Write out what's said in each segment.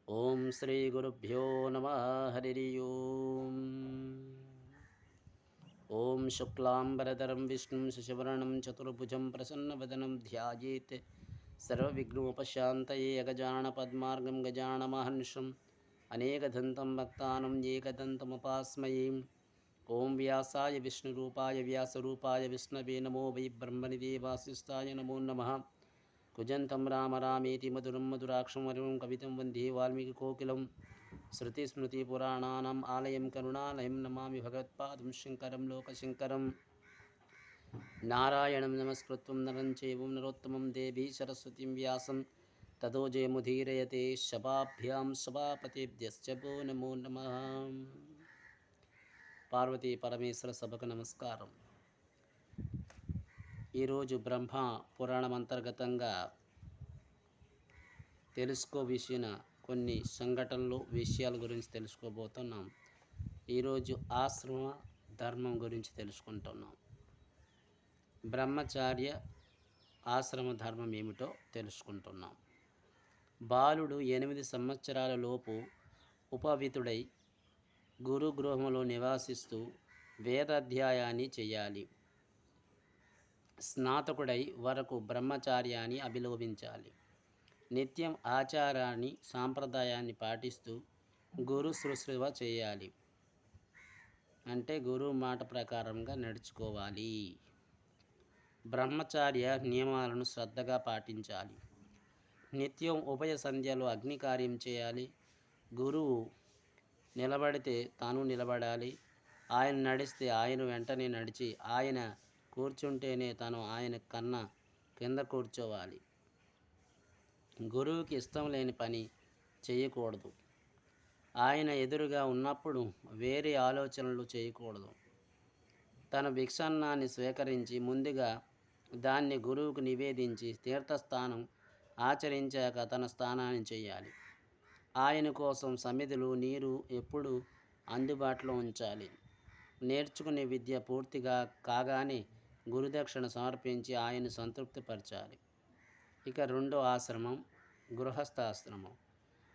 ఓం శ్రీ గురుభ్యో నమ. హరి ఓం. ఓం శుక్లాంబరధరం విష్ణుం శశివర్ణం చతుర్భుజం ప్రసన్నవదనం ధ్యాయేత్ సర్వవిఘ్నోపశాంతయే. అగజానన పద్మార్గం గజానమహర్నిశం అనేకదంతం భక్తానం ఏకదంతముపాస్మయే. ఓం వ్యాసాయ విష్ణురూపాయ వ్యాసరూపాయ విష్ణవే నమో వై బ్రహ్మనిదే వాసిష్ఠాయ నమో నమః. కుజంతం రామ రామేతి మధురం మధురాక్షం వరుణం కవితం వందే వాల్మీకి కోకిలం. శృతిస్మృతిపురాణానాం ఆలయం కరుణాలయం నమామి భగవత్పాదం శంకరం లోకశంకరం. నారాయణం నమస్కృత్యం నరం చైవం నరోత్తమం దేవీ సరస్వతిం వ్యాసం తతో జయముదీరయతే. శపాభ్యాం సభాపతిభ్యశ్చ భో నమో నమః. పార్వతీ పరమేశ్వర సభకు నమస్కారం. ఈరోజు బ్రహ్మ పురాణం అంతర్గతంగా తెలుసుకోవలసిన కొన్ని సంఘటనలు విషయాల గురించి తెలుసుకోబోతున్నాం. ఈరోజు ఆశ్రమ ధర్మం గురించి తెలుసుకుంటున్నాం. బ్రహ్మచార్య ఆశ్రమ ధర్మం ఏమిటో తెలుసుకుంటున్నాం. బాలుడు 8 సంవత్సరాల లోపు ఉపవితుడై గురుగృహంలో నివాసిస్తూ వేదాధ్యాయాన్ని చేయాలి. స్నాతకుడై వరకు బ్రహ్మచార్యాన్ని అభిలోభించాలి. నిత్యం ఆచారాన్ని సాంప్రదాయాన్ని పాటిస్తూ గురు శుశ్రూష చేయాలి. అంటే గురువు మాట ప్రకారంగా నడుచుకోవాలి. బ్రహ్మచార్య నియమాలను శ్రద్ధగా పాటించాలి. నిత్యం ఉభయ సంధ్యలో అగ్ని కార్యం చేయాలి. గురువు నిలబడితే తాను నిలబడాలి. ఆయన నడిస్తే ఆయన వెంటనే నడిచి, ఆయన కూర్చుంటేనే తను ఆయన కన్నా కింద కూర్చోవాలి. గురువుకి ఇష్టం లేని పని చేయకూడదు. ఆయన ఎదురుగా ఉన్నప్పుడు వేరే ఆలోచనలు చేయకూడదు. తన భిక్షాన్నాన్ని స్వీకరించి ముందుగా దాన్ని గురువుకు నివేదించి తీర్థస్థానం ఆచరించాక తన స్థానాన్ని చేయాలి. ఆయన కోసం సమిధులు నీరు ఎప్పుడూ అందుబాటులో ఉంచాలి. నేర్చుకునే విద్య పూర్తిగా కాగానే గురుదక్షిణ సమర్పించి ఆయన సంతృప్తిపరచాలి. ఇక రెండో ఆశ్రమం గృహస్థాశ్రమం.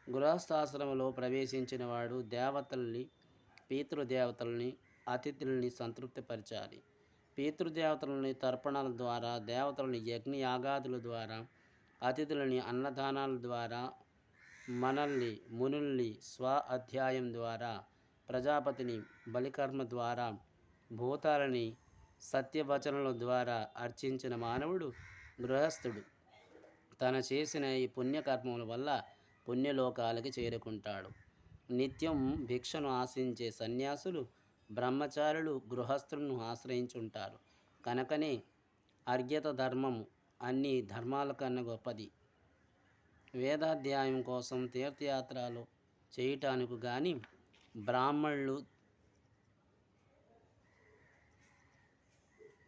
గృహస్థాశ్రమంలో ప్రవేశించిన వాడు దేవతల్ని, పితృదేవతల్ని, అతిథుల్ని సంతృప్తిపరచాలి. పితృదేవతలని తర్పణాల ద్వారా, దేవతలని యజ్ఞయాగాదుల ద్వారా, అతిథులని అన్నదానాల ద్వారా, మనల్ని మునుల్ని స్వ అధ్యాయం ద్వారా, ప్రజాపతిని బలికర్మ ద్వారా, భూతాలని సత్యవచనల ద్వారా అర్చించిన మానవుడు గృహస్థుడు. తను చేసిన ఈ పుణ్యకర్మల వల్ల పుణ్యలోకాలకి చేరుకుంటాడు. నిత్యం భిక్షను ఆశించే సన్యాసులు, బ్రహ్మచారులు గృహస్థులను ఆశ్రయించుంటారు. కనుకనే అర్ఘ్యత ధర్మం అన్ని ధర్మాల కన్నా గొప్పది. వేదాధ్యాయం కోసం తీర్థయాత్రలు చేయటానికి కానీ బ్రాహ్మణులు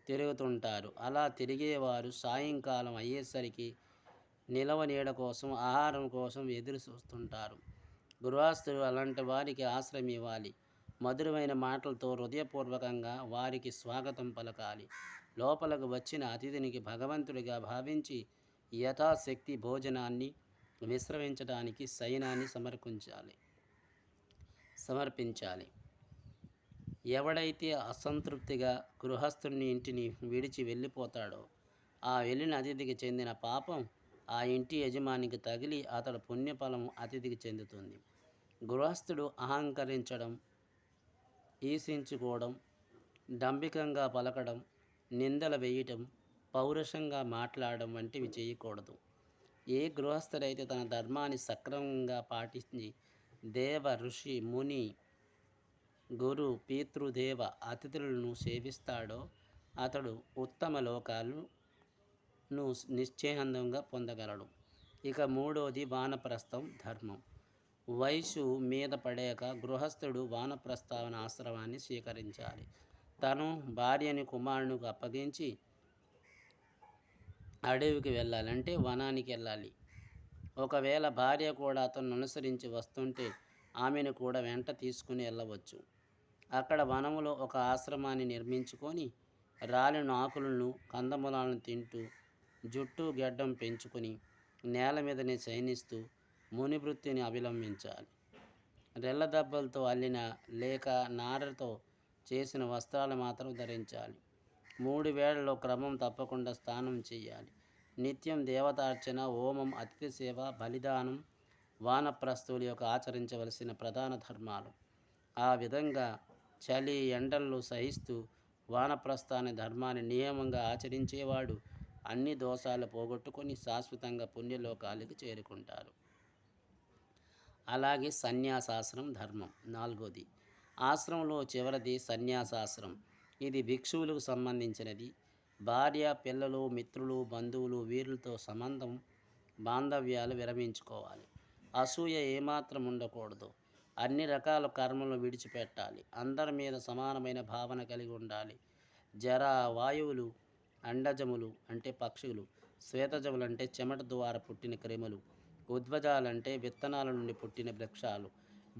తిరుగుతుంటారు. అలా తిరిగేవారు సాయంకాలం అయ్యేసరికి నిలవ నీడ కోసం, ఆహారం కోసం ఎదురు చూస్తుంటారు. గృహస్థులు అలాంటి వారికి ఆశ్రయం ఇవ్వాలి. మధురమైన మాటలతో హృదయపూర్వకంగా వారికి స్వాగతం పలకాలి. లోపలకు వచ్చిన అతిథినికి భగవంతుడిగా భావించి యథాశక్తి భోజనాన్ని, విశ్రమించడానికి శయనాన్ని సమర్పించాలి. ఎవడైతే అసంతృప్తిగా గృహస్థుని ఇంటిని విడిచి వెళ్ళిపోతాడో ఆ వెళ్ళిన అతిథికి చెందిన పాపం ఆ ఇంటి యజమానికి తగిలి అతడు పుణ్యఫలం అతిథికి చెందుతుంది. గృహస్థుడు అహంకరించడం, ఈశించుకోవడం, డంబికంగా పలకడం, నిందలు వేయటం, పౌరుషంగా మాట్లాడడం వంటివి చేయకూడదు. ఏ గృహస్థుడైతే తన ధర్మాన్ని సక్రమంగా పాటించి దేవ, ఋషి, ముని, గురు, పితృదేవ అతిథులను సేవిస్తాడో అతడు ఉత్తమ లోకాలను నిశ్చయంగా పొందగలడు. ఇక మూడోది వానప్రస్థం ధర్మం. వయసు మీద పడాక గృహస్థుడు వానప్రస్థాన ఆశ్రమాన్ని స్వీకరించాలి. తను భార్యని, కుమారునికి అప్పగించి అడవికి వెళ్ళాలంటే వనానికి వెళ్ళాలి. ఒకవేళ భార్య కూడా అతను అనుసరించి వస్తుంటే ఆమెను కూడా వెంట తీసుకుని వెళ్ళవచ్చు. అక్కడ వనములో ఒక ఆశ్రమాన్ని నిర్మించుకొని రాలిన ఆకులను, కందమూలాలను తింటూ, జుట్టు గెడ్డం పెంచుకొని నేల మీదనే శయనిస్తూ ముని వృత్తిని అవలంబించాలి. రెల్ల దెబ్బలతో అల్లిన లేక నారతో చేసిన వస్త్రాలు మాత్రం ధరించాలి. 3 వేళల్లో క్రమం తప్పకుండా స్నానం చేయాలి. నిత్యం దేవతార్చన, హోమం, అతిథి సేవ, బలిదానం వానప్రస్థుల యొక్క ఆచరించవలసిన ప్రధాన ధర్మాలు. ఆ విధంగా చలి ఎండలను సహిస్తూ వానప్రస్థాన ధర్మాన్ని నియమంగా ఆచరించేవాడు అన్ని దోషాలు పోగొట్టుకొని శాశ్వతంగా పుణ్యలోకాలకి చేరుకుంటారు. అలాగే సన్యాసాశ్రమం ధర్మం 4వది. ఆశ్రమంలో చివరిది సన్యాసాశ్రమం. ఇది భిక్షువులకు సంబంధించినది. భార్య, పిల్లలు, మిత్రులు, బంధువులు వీరులతో సంబంధం బాంధవ్యాలు విరమించుకోవాలి. అసూయ ఏమాత్రం ఉండకూడదు. అన్ని రకాల కర్మలను విడిచిపెట్టాలి. అందరి మీద సమానమైన భావన కలిగి ఉండాలి. జర, వాయువులు, అండజములు అంటే పక్షులు, శ్వేతజములు అంటే చెమట ద్వారా పుట్టిన క్రిములు, ఉద్వజాలంటే విత్తనాల నుండి పుట్టిన వృక్షాలు,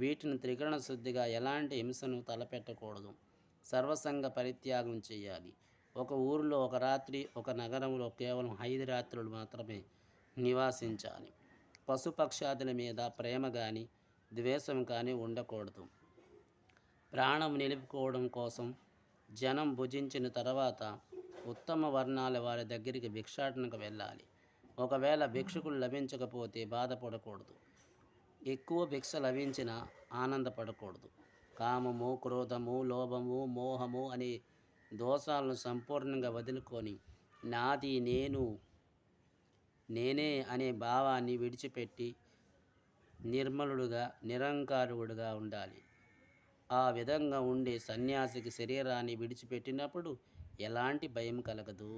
వీటిని త్రికరణ శుద్ధిగా ఎలాంటి హింసను తలపెట్టకూడదు. సర్వసంగ పరిత్యాగం చేయాలి. ఒక ఊరిలో ఒక రాత్రి, ఒక నగరంలో కేవలం 5 రాత్రులు మాత్రమే నివాసించాలి. పశుపక్షాదుల మీద ప్రేమ కానీ ద్వేషం కానీ ఉండకూడదు. ప్రాణం నిలుపుకోవడం కోసం జనం భుజించిన తర్వాత ఉత్తమ వర్ణాల వారి దగ్గరికి భిక్షాటనకు వెళ్ళాలి. ఒకవేళ భిక్షకులు లభించకపోతే బాధపడకూడదు. ఎక్కువ భిక్ష లభించినా ఆనందపడకూడదు. కామము, క్రోధము, లోభము, మోహము అనే దోషాలను సంపూర్ణంగా వదులుకొని నాది, నేనే అనే భావాన్ని విడిచిపెట్టి నిర్మలుడుగా, నిరంకారుడుగా ఉండాలి. ఆ విధంగా ఉండే సన్యాసికి శరీరాన్ని విడిచిపెట్టినప్పుడు ఎలాంటి భయం కలగదు.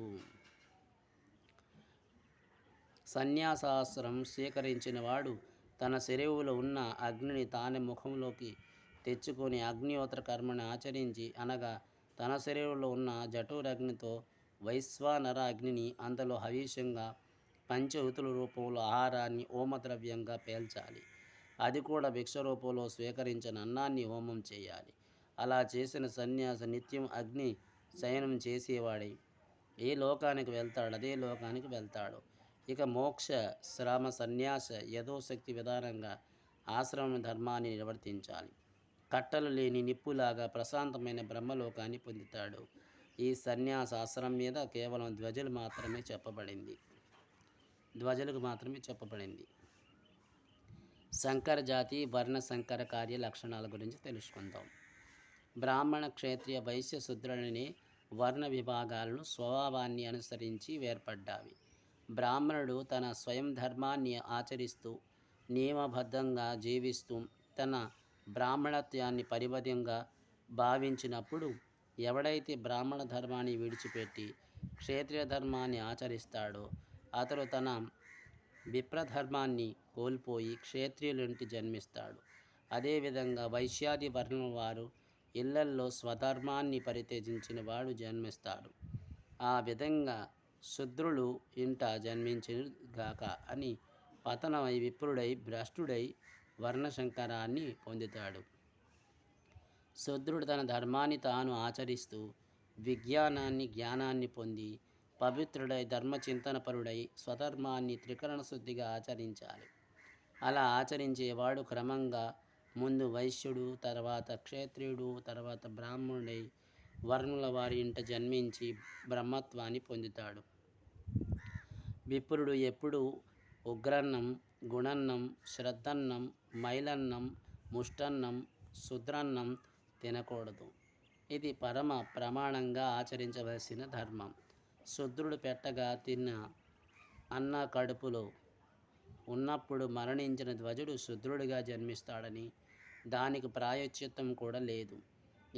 సన్యాసాశ్రమం స్వీకరించిన వాడు తన శరీరంలో ఉన్న అగ్నిని తానే ముఖంలోకి తెచ్చుకొని అగ్నిహోత్ర కర్మని ఆచరించి, అనగా తన శరీరంలో ఉన్న జఠోరగ్నితో వైశ్వానర అగ్నిని అందులో హవిష్యంగా పంచహుతుల రూపంలో ఆహారాన్ని హోమద్రవ్యంగా పేల్చాలి. అది కూడా భిక్ష రూపంలో స్వీకరించిన అన్నాన్ని హోమం చేయాలి. అలా చేసిన సన్యాసి నిత్యం అగ్ని శయనం చేసేవాడై ఏ లోకానికి వెళ్తాడు అదే లోకానికి వెళ్తాడు. ఇక మోక్ష, శ్రమ, సన్యాస యథోశక్తి విధానంగా ఆశ్రమ ధర్మాన్ని నిర్వర్తించాలి. కట్టలు లేని నిప్పులాగా ప్రశాంతమైన బ్రహ్మలోకాన్ని పొందుతాడు. ఈ సన్యాస ఆశ్రమం మీద కేవలం ధ్వజలకు మాత్రమే చెప్పబడింది. సంకర జాతి, వర్ణ సంకర కార్య లక్షణాల గురించి తెలుసుకుందాం. బ్రాహ్మణ, క్షత్రియ, వైశ్య, శూద్రులనే వర్ణ విభాగాలను స్వభావాన్ని అనుసరించి ఏర్పడ్డావి. బ్రాహ్మణుడు తన స్వయం ధర్మాన్ని ఆచరిస్తూ నియమబద్ధంగా జీవిస్తూ తన బ్రాహ్మణత్వాన్ని పరిపథంగా భావించినప్పుడు, ఎవడైతే బ్రాహ్మణ ధర్మాన్ని విడిచిపెట్టి క్షత్రియ ధర్మాన్ని ఆచరిస్తాడో అతడు తన విప్రధర్మాన్ని కోల్పోయి క్షత్రియులంటి జన్మిస్తాడు. అదేవిధంగా వైశ్యాది వర్ణం వారు ఇళ్లల్లో స్వధర్మాన్ని పరిత్యజించిన వాడు జన్మిస్తాడు. ఆ విధంగా శూద్రులు ఇంట జన్మించుగాక అని పతనమై విప్రుడై భ్రష్టుడై వర్ణశంకరాన్ని పొందుతాడు. శూద్రుడు తన ధర్మాన్ని తాను ఆచరిస్తూ విజ్ఞానాన్ని, జ్ఞానాన్ని పొంది పవిత్రుడై ధర్మచింతనపరుడై స్వధర్మాన్ని త్రికరణ శుద్ధిగా ఆచరించాలి. అలా ఆచరించేవాడు క్రమంగా ముందు వైశ్యుడు, తర్వాత క్షత్రియుడు, తర్వాత బ్రాహ్మణుడై వర్ణుల వారి ఇంట జన్మించి బ్రహ్మత్వాన్ని పొందుతాడు. విప్రుడు ఎప్పుడు ఉగ్రన్నం, గుణన్నం, శ్రద్ధన్నం, మైలన్నం, ముష్టన్నం, శూద్రన్నం తినకూడదు. ఇది పరమ ప్రమాణంగా ఆచరించవలసిన ధర్మం. శూద్రుడు పెట్టగా తిన్న అన్న కడుపులో ఉన్నప్పుడు మరణించిన ధ్వజుడు శూద్రుడిగా జన్మిస్తాడని, దానికి ప్రాయశ్చిత్తం కూడా లేదు.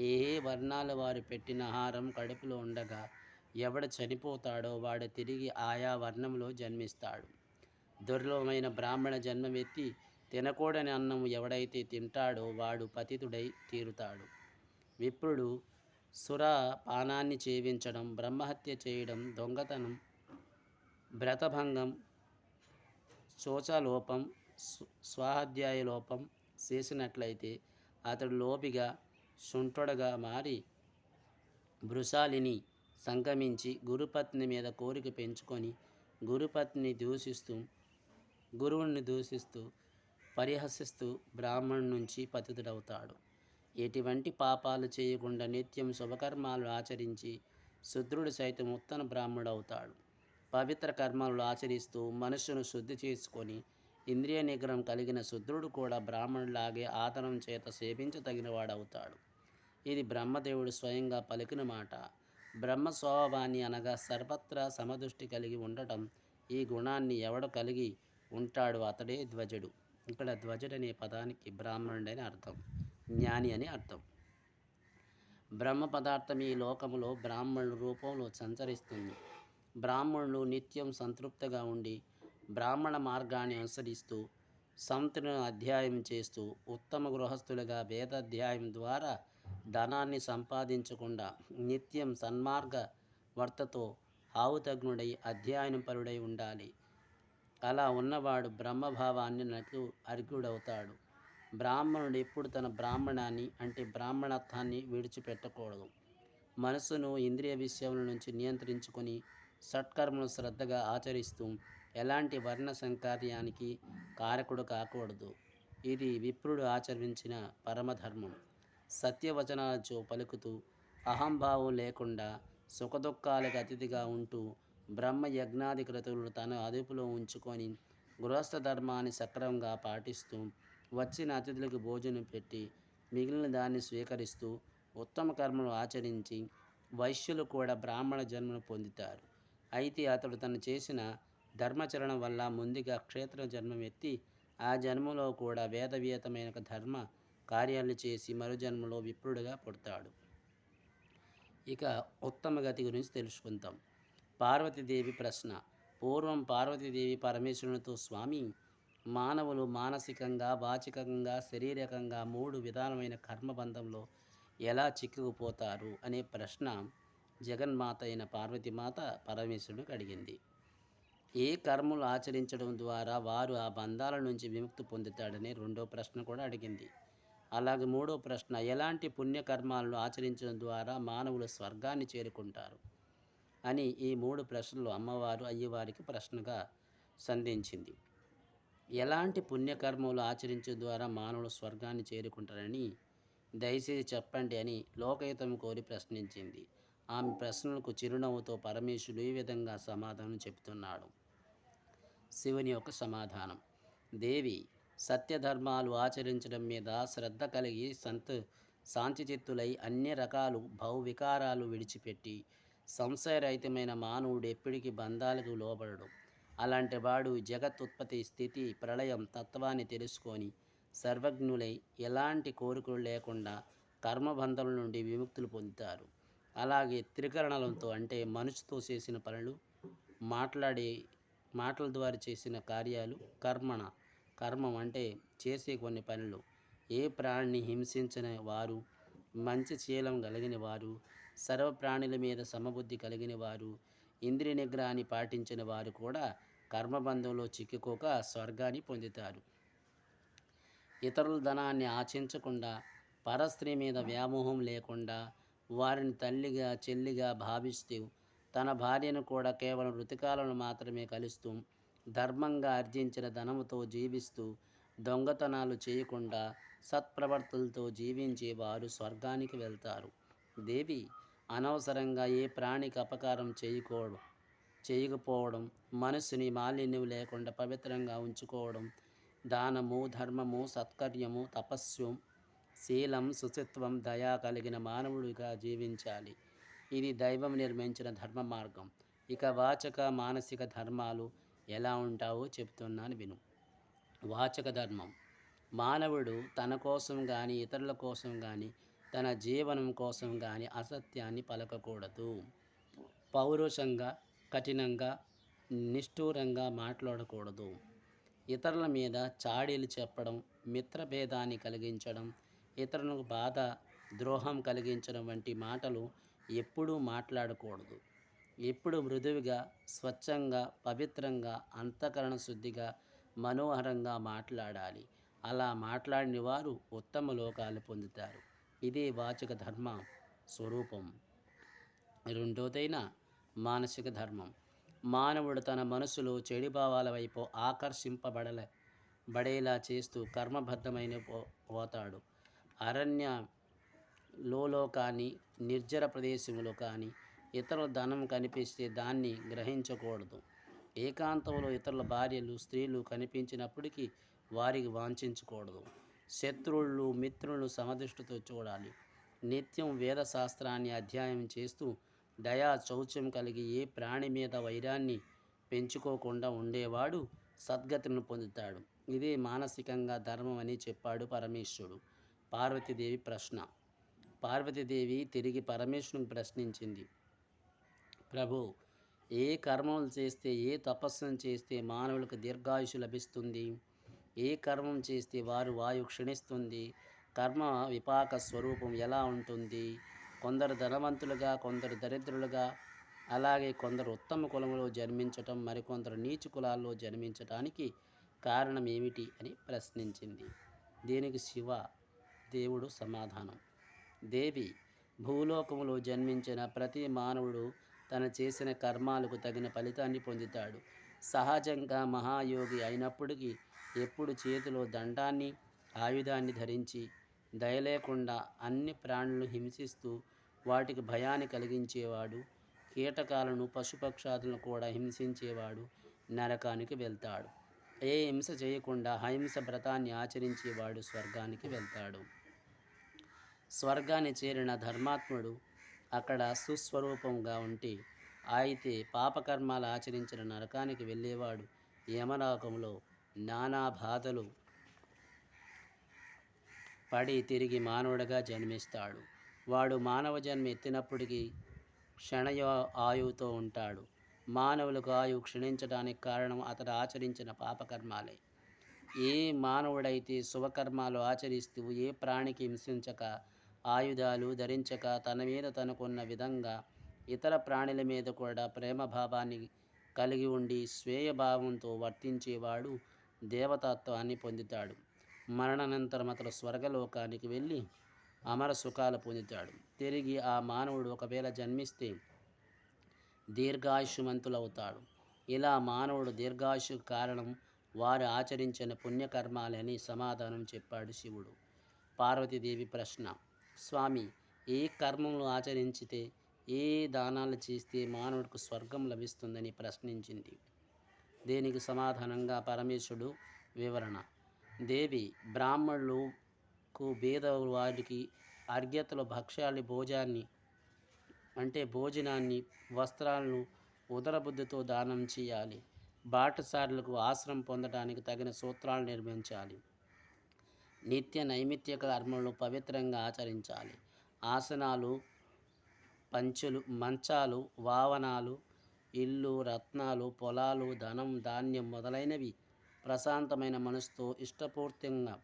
ఏ వర్ణాల వారు పెట్టిన ఆహారం కడుపులో ఉండగా ఎవడు చనిపోతాడో వాడు తిరిగి ఆయా వర్ణంలో జన్మిస్తాడు. దుర్లభమైన బ్రాహ్మణ జన్మమెత్తి తినకూడని అన్నం ఎవడైతే తింటాడో వాడు పతితుడై తీరుతాడు. విప్రుడు సురపానాన్ని సేవించడం, బ్రహ్మహత్య చేయడం, దొంగతనం, వ్రతభంగం, శోచలోపం, స్వాధ్యాయ లోపం చేసినట్లయితే అతడు లోపిగా, శుంఠుడుగా మారి భృశాలిని సంగమించి గురుపత్ని మీద కోరిక పెంచుకొని గురువుని దూషిస్తూ పరిహసిస్తూ బ్రాహ్మణు నుంచి పతితుడవుతాడు. ఎటువంటి పాపాలు చేయకుండా నిత్యం శుభకర్మాలు ఆచరించి శుద్రుడు సైతం ఉత్తమ బ్రాహ్మడవుతాడు. పవిత్ర కర్మలు ఆచరిస్తూ మనస్సును శుద్ధి చేసుకొని ఇంద్రియ నిగ్రహం కలిగిన శుద్రుడు కూడా బ్రాహ్మణులాగే ఆదరం చేత సేవించదగినవాడవుతాడు. ఇది బ్రహ్మదేవుడు స్వయంగా పలికిన మాట. బ్రహ్మ స్వభావాన్ని అనగా సర్వత్రా సమదృష్టి కలిగి ఉండటం. ఈ గుణాన్ని ఎవడు కలిగి ఉంటాడో అతడే ధ్వజుడు. ఇక్కడ ధ్వజుడు అనే పదానికి బ్రాహ్మణుడని అర్థం, జ్ఞాని అని అర్థం. బ్రహ్మ పదార్థం ఈ లోకములో బ్రాహ్మణుల రూపంలో సంచరిస్తుంది. బ్రాహ్మణులు నిత్యం సంతృప్తిగా ఉండి బ్రాహ్మణ మార్గాన్ని అనుసరిస్తూ సంతులను అధ్యాయం చేస్తూ ఉత్తమ గృహస్థులుగా వేదాధ్యాయం ద్వారా ధనాన్ని సంపాదించకుండా నిత్యం సన్మార్గ వర్తతో ఆవుతగ్నుడై అధ్యయనపరుడై ఉండాలి. అలా ఉన్నవాడు బ్రహ్మభావాన్ని నాకు అర్ఘ్యుడవుతాడు. బ్రాహ్మణుడు ఎప్పుడు తన బ్రాహ్మణాన్ని అంటే బ్రాహ్మణత్వాన్ని విడిచిపెట్టకూడదు. మనసును ఇంద్రియ విషయముల నుంచి నియంత్రించుకొని సత్కర్మను శ్రద్ధగా ఆచరిస్తూ ఎలాంటి వర్ణ సంకార్యానికి కారకుడు కాకూడదు. ఇది విప్రుడు ఆచరించిన పరమధర్మం. సత్యవచనాలతో పలుకుతూ అహంభావం లేకుండా సుఖదుఖాలకు అతిథిగా ఉంటూ బ్రహ్మ యజ్ఞాది క్రతువులను తన అదుపులో ఉంచుకొని గృహస్థ ధర్మాన్ని సక్రమంగా పాటిస్తూ వచ్చిన అతిథులకు భోజనం పెట్టి మిగిలిన దాన్ని స్వీకరిస్తూ ఉత్తమ కర్మలు ఆచరించి వైశ్యులు కూడా బ్రాహ్మణ జన్మను పొందుతారు. అయితే అతడు తను చేసిన ధర్మచరణం వల్ల ముందుగా క్షేత్ర జన్మం ఎత్తి ఆ జన్మలో కూడా వేదవిహితమైన ధర్మ కార్యాలు చేసి మరో జన్మలో విప్రుడుగా పుడతాడు. ఇక ఉత్తమ గతి గురించి తెలుసుకుందాం. పార్వతీదేవి ప్రశ్న. పూర్వం పార్వతీదేవి పరమేశ్వరునితో, స్వామి, మానవులు మానసికంగా, వాచికంగా, శారీరకంగా 3 విధాలమైన కర్మబంధంలో ఎలా చిక్కుకుపోతారు అనే ప్రశ్న జగన్మాత అయిన పార్వతీమాత పరమేశ్వరునికి అడిగింది. ఏ కర్మలు ఆచరించడం ద్వారా వారు ఆ బంధాల నుంచి విముక్తి పొందుతాడనే రెండో ప్రశ్న కూడా అడిగింది. అలాగే మూడో ప్రశ్న, ఎలాంటి పుణ్యకర్మాలను ఆచరించడం ద్వారా మానవులు స్వర్గాన్ని చేరుకుంటారు అని ఈ 3 ప్రశ్నలు అమ్మవారు అయ్యవారికి ప్రశ్నగా సంధించింది. ఎలాంటి పుణ్యకర్మలు ఆచరించడం ద్వారా మానవులు స్వర్గాన్ని చేరుకుంటారని దయచేసి చెప్పండి అని లోకహితం కోరి ప్రశ్నించింది. ఆమె ప్రశ్నలకు చిరునవ్వుతో పరమేశ్వరుడు ఈ విధంగా సమాధానం చెబుతున్నాడు. శివుని యొక్క సమాధానం. దేవి, సత్యధర్మాలు ఆచరించడం మీద శ్రద్ధ కలిగి శాంతిచిత్తులై అన్ని రకాలు భౌవికారాలు విడిచిపెట్టి సంశయరహితమైన మానవుడు ఎప్పటికీ బంధాలకు లోబడడు. అలాంటి వాడు జగత్తుత్పత్తి, స్థితి, ప్రళయం తత్వాన్ని తెలుసుకొని సర్వజ్ఞులై ఎలాంటి కోరికలు లేకుండా కర్మబంధం నుండి విముక్తులు పొందుతారు. అలాగే త్రికరణలతో అంటే మనసుతో చేసిన పనులు, మాటల ద్వారా చేసిన కార్యాలు, కర్మం అంటే చేసే కొన్ని పనులు, ఏ ప్రాణిని హింసించిన వారు, మంచి శీలం కలిగిన వారు, సర్వ ప్రాణుల మీద సమబుద్ధి కలిగిన వారు, ఇంద్రియ నిగ్రహాన్ని పాటించిన వారు కూడా కర్మబంధంలో చిక్కుకోక స్వర్గాన్ని పొందుతారు. ఇతరుల ధనాన్ని ఆశించకుండా, పరస్త్రీ మీద వ్యామోహం లేకుండా, వారిని తల్లిగా చెల్లిగా భావిస్తూ తన భార్యను కూడా కేవలం ఋతుకాలను మాత్రమే కలుస్తూ ధర్మంగా ఆర్జించిన ధనముతో జీవిస్తూ దొంగతనాలు చేయకుండా సత్ప్రవర్తనలతో జీవించే వారు స్వర్గానికి వెళ్తారు. దేవి, అనవసరంగా ఏ ప్రాణికి అపకారం చేయకపోవడం, మనస్సుని మాలిన్యం లేకుండా పవిత్రంగా ఉంచుకోవడం, దానము, ధర్మము, సత్కర్యము, తపస్సు, శీలం, శుచిత్వం, దయ కలిగిన మానవుడిగా జీవించాలి. ఇది దైవం నిర్మించిన ధర్మ మార్గం. ఇక వాచక, మానసిక ధర్మాలు ఎలా ఉంటావో చెబుతున్నాను విను. వాచక ధర్మం. మానవుడు తన కోసం కానీ ఇతరుల కోసం కానీ తన జీవనం కోసం కానీ అసత్యాన్ని పలకకూడదు. పౌరుషంగా, కఠినంగా, నిష్ఠూరంగా మాట్లాడకూడదు. ఇతరుల మీద చాడీలు చెప్పడం, మిత్రభేదాన్ని కలిగించడం, ఇతరులకు బాధ, ద్రోహం కలిగించడం వంటి మాటలు ఎప్పుడూ మాట్లాడకూడదు. ఎప్పుడు మృదువుగా, స్వచ్ఛంగా, పవిత్రంగా, అంతఃకరణ శుద్ధిగా, మనోహరంగా మాట్లాడాలి. అలా మాట్లాడిన వారు ఉత్తమ లోకాలు పొందుతారు. ఇదే వాచక ధర్మ స్వరూపం. రెండోదైన మానసిక ధర్మం. మానవుడు తన మనసులో చెడు భావాల వైపు బడేలా చేస్తూ కర్మబద్ధమైన పోతాడు. అరణ్యలో కానీ నిర్జర ప్రదేశంలో కానీ ఇతరుల ధనం కనిపిస్తే దాన్ని గ్రహించకూడదు. ఏకాంతంలో ఇతరుల భార్యలు స్త్రీలు కనిపించినప్పటికీ వారికి వాంఛించకూడదు. శత్రువులు మిత్రులను సమదృష్టితో చూడాలి. నిత్యం వేద శాస్త్రాన్ని అధ్యయనం చేస్తూ దయా శౌచ్యం కలిగి ఏ ప్రాణి మీద వైరాన్ని పెంచుకోకుండా ఉండేవాడు సద్గతిని పొందుతాడు. ఇదే మానసికంగా ధర్మం అని చెప్పాడు పరమేశ్వరుడు. పార్వతీదేవి ప్రశ్న. పార్వతీదేవి తిరిగి పరమేశ్వరుని ప్రశ్నించింది, ప్రభు, ఏ కర్మలు చేస్తే, ఏ తపస్సును చేస్తే మానవులకు దీర్ఘాయుషు లభిస్తుంది? ఏ కర్మం చేస్తే వారు వాయు క్షీణిస్తుంది? కర్మ విపాక స్వరూపం ఎలా ఉంటుంది? కొందరు ధనవంతులుగా, కొందరు దరిద్రులుగా, అలాగే కొందరు ఉత్తమ కులంలో జన్మించటం, మరికొందరు నీచు కులాల్లో జన్మించటానికి కారణం ఏమిటి అని ప్రశ్నించింది. దీనికి శివ దేవుడు సమాధానం, దేవి, భూలోకములో జన్మించిన ప్రతి మానవుడు తను చేసిన కర్మాలకు తగిన ఫలితాన్ని పొందుతాడు. సహజంగా మహాయోగి అయినప్పటికీ ఎప్పుడు చేతిలో దండాన్ని, ఆయుధాన్ని ధరించి దయలేకుండా అన్ని ప్రాణులను హింసిస్తూ వాటికి భయాన్ని కలిగించేవాడు, కీటకాలను పశుపక్షాదులను కూడా హింసించేవాడు నరకానికి వెళ్తాడు. ఏ హింస చేయకుండా అహింస వ్రతాన్ని ఆచరించేవాడు స్వర్గానికి వెళ్తాడు. స్వర్గాన్ని చేరిన ధర్మాత్ముడు అక్కడ సుస్వరూపంగా ఉంటే, అయితే పాపకర్మాలు ఆచరించిన నరకానికి వెళ్ళేవాడు యమలోకంలో నానా బాధలు పడి తిరిగి మానవుడిగా జన్మిస్తాడు. వాడు మానవ జన్మ ఎత్తినప్పటికీ క్షణయో ఆయువుతో ఉంటాడు. మానవులకు ఆయువు క్షీణించడానికి కారణం అతడు ఆచరించిన పాపకర్మాలే. ఏ మానవుడైతే శుభకర్మాలు ఆచరిస్తూ ఏ ప్రాణికి హింసించక, ఆయుధాలు ధరించక, తన మీద తనకున్న విధంగా ఇతర ప్రాణుల మీద కూడా ప్రేమభావాన్ని కలిగి ఉండి స్వేయభావంతో వర్తించేవాడు దేవతత్వాన్ని పొందుతాడు. మరణానంతరం అతడు స్వర్గలోకానికి వెళ్ళి అమర సుఖాలు పొందుతాడు. తిరిగి ఆ మానవుడు ఒకవేళ జన్మిస్తే దీర్ఘాయుష్మంతులవుతాడు. ఇలా మానవుడు దీర్ఘాయుషుకు కారణం వారు ఆచరించిన పుణ్యకర్మాలని సమాధానం చెప్పాడు శివుడు. పార్వతీదేవి ప్రశ్న. స్వామి, ఏ కర్మలు ఆచరించితే, ఏ దానాలు చేస్తే మానవుడికి స్వర్గం లభిస్తుందని ప్రశ్నించింది. దీనికి సమాధానంగా పరమేశ్వరుడు వివరణ. దేవి, బ్రాహ్మణులకు, బీద వారికి అర్ఘ్యతలు, భక్ష్యాలు, భోజనాన్ని, వస్త్రాలను ఉదరబుద్ధితో దానం చేయాలి. బాటసారులకు ఆశ్రమం పొందడానికి తగిన సూత్రాలు నిర్మించాలి. నిత్య నైమిత్తిక కర్మలను పవిత్రంగా ఆచరించాలి. ఆసనాలు, మంచాలు, వాహనాలు, ఇల్లు, రత్నాలు, పొలాలు, ధనం, ధాన్యం మొదలైనవి ప్రశాంతమైన మనసుతో ఇష్టపూర్తిగా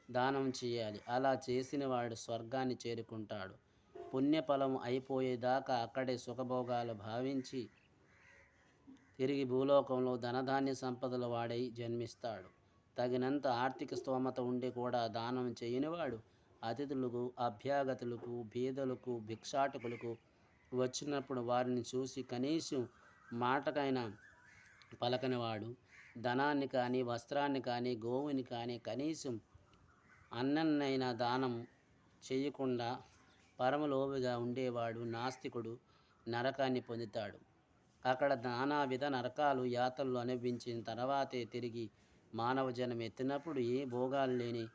దానం చేయాలి. అలా చేసిన వాడు స్వర్గాన్ని చేరుకుంటాడు. పుణ్యఫలం అయిపోయేదాకా అక్కడే సుఖభోగాలు భావించి తిరిగి భూలోకంలో ధనధాన్య సంపదల వాడై జన్మిస్తాడు. తగినంత ఆర్థిక స్తోమత ఉండి కూడా దానం చేయనివాడు అతిథులకు, అభ్యాగతులకు, బీదలకు, భిక్షాటకులకు వచ్చినప్పుడు వారిని చూసి కనీసం మాటకైనా పలకనివాడు, ధనాన్ని కానీ, వస్త్రాన్ని కానీ, గోవుని కానీ, కనీసం అన్నన్నైనా దానం చేయకుండా పరమలోభిగా ఉండేవాడు నాస్తికుడు నరకాన్ని పొందుతాడు. అక్కడ నానావిధ నరకాలు, యాతనలు అనుభవించిన తర్వాతే తిరిగి మానవ జన్మ ఎత్తినప్పుడు ఏ భోగాలు లేని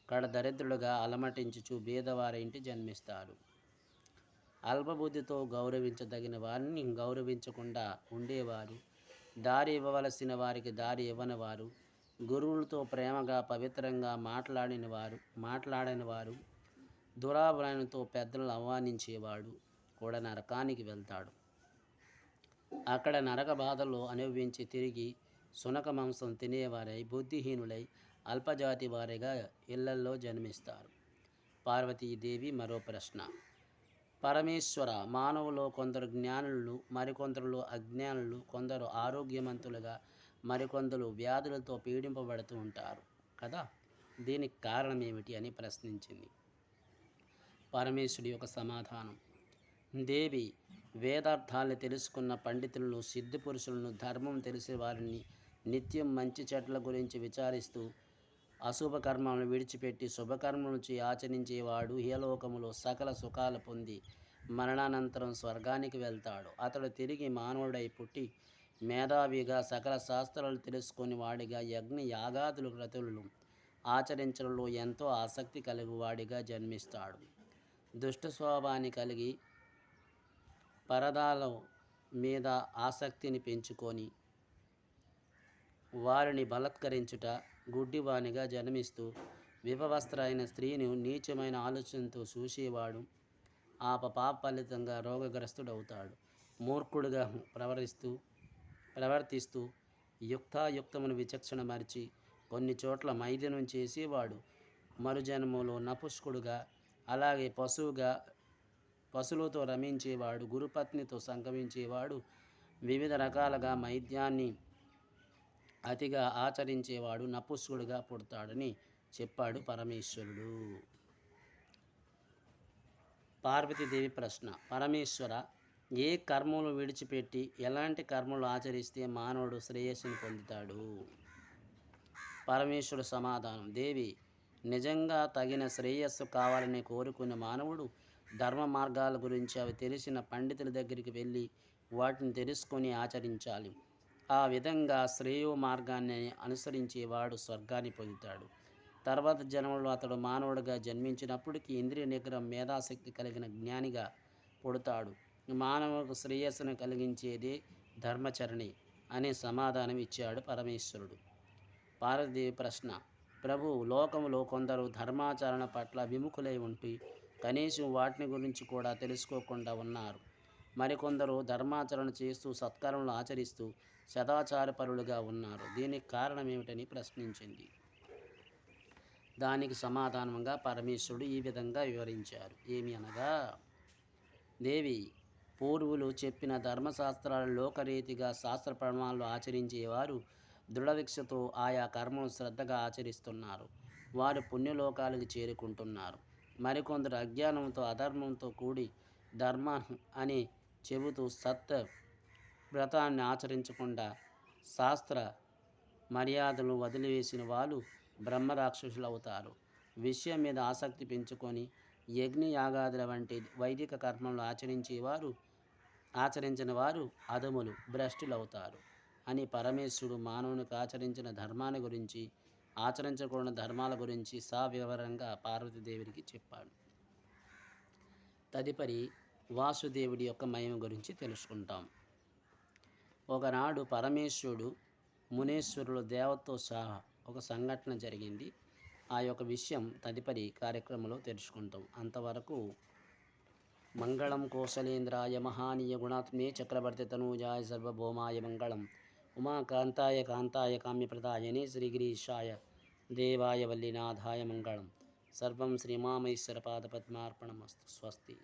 కడ దరిద్రులుగా అలమటించుచు బీదవారి ఇంటి జన్మిస్తారు. అల్పబుద్ధితో గౌరవించదగిన వారిని గౌరవించకుండా ఉండేవారు, దారి ఇవ్వవలసిన వారికి దారి ఇవ్వనివారు, గురువులతో ప్రేమగా పవిత్రంగా మాట్లాడని వారు, దురాభరణతో పెద్దలను అవమానించేవాడు కూడా నరకానికి వెళ్తాడు. అక్కడ నరక బాధలు అనుభవించి తిరిగి సునక మాంసం తినేవారై, బుద్ధిహీనులై, అల్పజాతి వారిగా ఇళ్లల్లో జన్మిస్తారు. పార్వతీదేవి మరో ప్రశ్న. పరమేశ్వర, మానవులో కొందరు జ్ఞానులు, మరికొందరులో అజ్ఞానులు, కొందరు ఆరోగ్యవంతులుగా, మరికొందరు వ్యాధులతో పీడింపబడుతూ ఉంటారు కదా, దీనికి కారణం ఏమిటి అని ప్రశ్నించింది. పరమేశ్వరుడి యొక్క సమాధానం. దేవి, వేదార్థాలను తెలుసుకున్న పండితులను, సిద్ధి పురుషులను, ధర్మం తెలిసే వారిని నిత్యం మంచి చెడ్ల గురించి విచారిస్తూ అశుభ కర్మలను విడిచిపెట్టి శుభకర్మలను ఆచరించేవాడు ఇహలోకములో సకల సుఖాలు పొంది మరణానంతరం స్వర్గానికి వెళ్తాడు. అతడు తిరిగి మానవుడై పుట్టి మేధావిగా సకల శాస్త్రాలు తెలుసుకొని వాడిగా యజ్ఞ యాగాదులు క్రతువులు ఆచరించడంలో ఎంతో ఆసక్తి కలిగి వాడిగా జన్మిస్తాడు. దుష్ట స్వభావాన్ని కలిగి పరదాల మీద ఆసక్తిని పెంచుకొని వారిని బలత్కరించుట, గుడ్డివానిగా జన్మిస్తూ విభవస్త్ర అయిన స్త్రీని నీచమైన ఆలోచనతో చూసేవాడు ఆ పాప ఫలితంగా రోగగ్రస్తుడవుతాడు. మూర్ఖుడుగా ప్రవర్తిస్తూ యుక్తాయుక్తమును విచక్షణ మరిచి కొన్ని చోట్ల మైథునం చేసేవాడు మరుజన్మలో నపుష్కుడుగా, అలాగే పశువులతో రమించేవాడు, గురుపత్నితో సంగమించేవాడు, వివిధ రకాలుగా మైద్యాన్ని అతిగా ఆచరించేవాడు నపుష్కుడుగా పుడతాడని చెప్పాడు పరమేశ్వరుడు. పార్వతీదేవి ప్రశ్న: పరమేశ్వర, ఏ కర్మలు విడిచిపెట్టి ఎలాంటి కర్మలు ఆచరిస్తే మానవుడు శ్రేయస్సును పొందుతాడు? పరమేశ్వరుడు సమాధానం: దేవి, నిజంగా తగిన శ్రేయస్సు కావాలని కోరుకునే మానవుడు ధర్మ మార్గాల గురించి అవి తెలిసిన పండితుల దగ్గరికి వెళ్ళి వాటిని తెలుసుకొని ఆచరించాలి. ఆ విధంగా శ్రేయో మార్గాన్ని అనుసరించేవాడు స్వర్గాన్ని పొందుతాడు. తర్వాత జన్మలో అతడు మానవుడిగా జన్మించినప్పటికీ ఇంద్రియ నిగ్రహం, మేధాశక్తి కలిగిన జ్ఞానిగా పుడతాడు. మానవులకు శ్రేయస్సును కలిగించేదే ధర్మచరణి అనే సమాధానం ఇచ్చాడు పరమేశ్వరుడు. పార్వతీదేవి ప్రశ్న: ప్రభు, లోకంలో కొందరు ధర్మాచరణ పట్ల విముఖులై ఉండి కనీసం వాటిని గురించి కూడా తెలుసుకోకుండా ఉన్నారు. మరికొందరు ధర్మాచరణ చేస్తూ సత్కర్మలు ఆచరిస్తూ సదాచారపరులుగా ఉన్నారు. దీనికి కారణం ఏమిటని ప్రశ్నించింది. దానికి సమాధానంగా పరమేశ్వరుడు ఈ విధంగా వివరించారు. ఏమి అనగా, దేవి, పూర్వులు చెప్పిన ధర్మశాస్త్రాల లోకరీతిగా శాస్త్ర ప్రమాణాలు ఆచరించేవారు దృఢదీక్షతో ఆయా కర్మను శ్రద్ధగా ఆచరిస్తున్నారు. వారు పుణ్యలోకాలకు చేరుకుంటున్నారు. మరికొందరు అజ్ఞానంతో అధర్మంతో కూడి ధర్మం అని చెబుతూ వ్రతాన్ని ఆచరించకుండా శాస్త్ర మర్యాదలను వదిలివేసిన వాళ్ళు బ్రహ్మరాక్షసులు అవుతారు. విషయం మీద ఆసక్తి పెంచుకొని యజ్ఞ యాగాదుల వంటి వైదిక కర్మలను ఆచరించిన వారు అధములు, భ్రష్టులవుతారు అని పరమేశ్వరుడు మానవునికి ఆచరించిన ధర్మాన్ని గురించి, ఆచరించకూడని ధర్మాల గురించి సవివరంగా పార్వతీదేవికి చెప్పాడు. తదుపరి వాసుదేవుడి యొక్క మహిమ గురించి తెలుసుకుంటాం. ఒకనాడు పరమేశ్వరుడు మునేశ్వరులు దేవతతో సహా ఒక సంఘటన జరిగింది. ఆ యొక్క విషయం తదుపరి కార్యక్రమంలో తెలుసుకుంటాం. అంతవరకు మంగళం కోసలేంద్రాయ మహానీయ గుణాత్మే చక్రవర్తి తనూజాయ సర్వభౌమాయ మంగళం. ఉమాకాంతాయ కాంతాయ కామ్యప్రదాయనే శ్రీగిరీశాయ దేవాయ వల్లినాథాయ మంగళం. సర్వం శ్రీమామేశ్వర పాదపద్మార్పణమస్తు. స్వస్తి.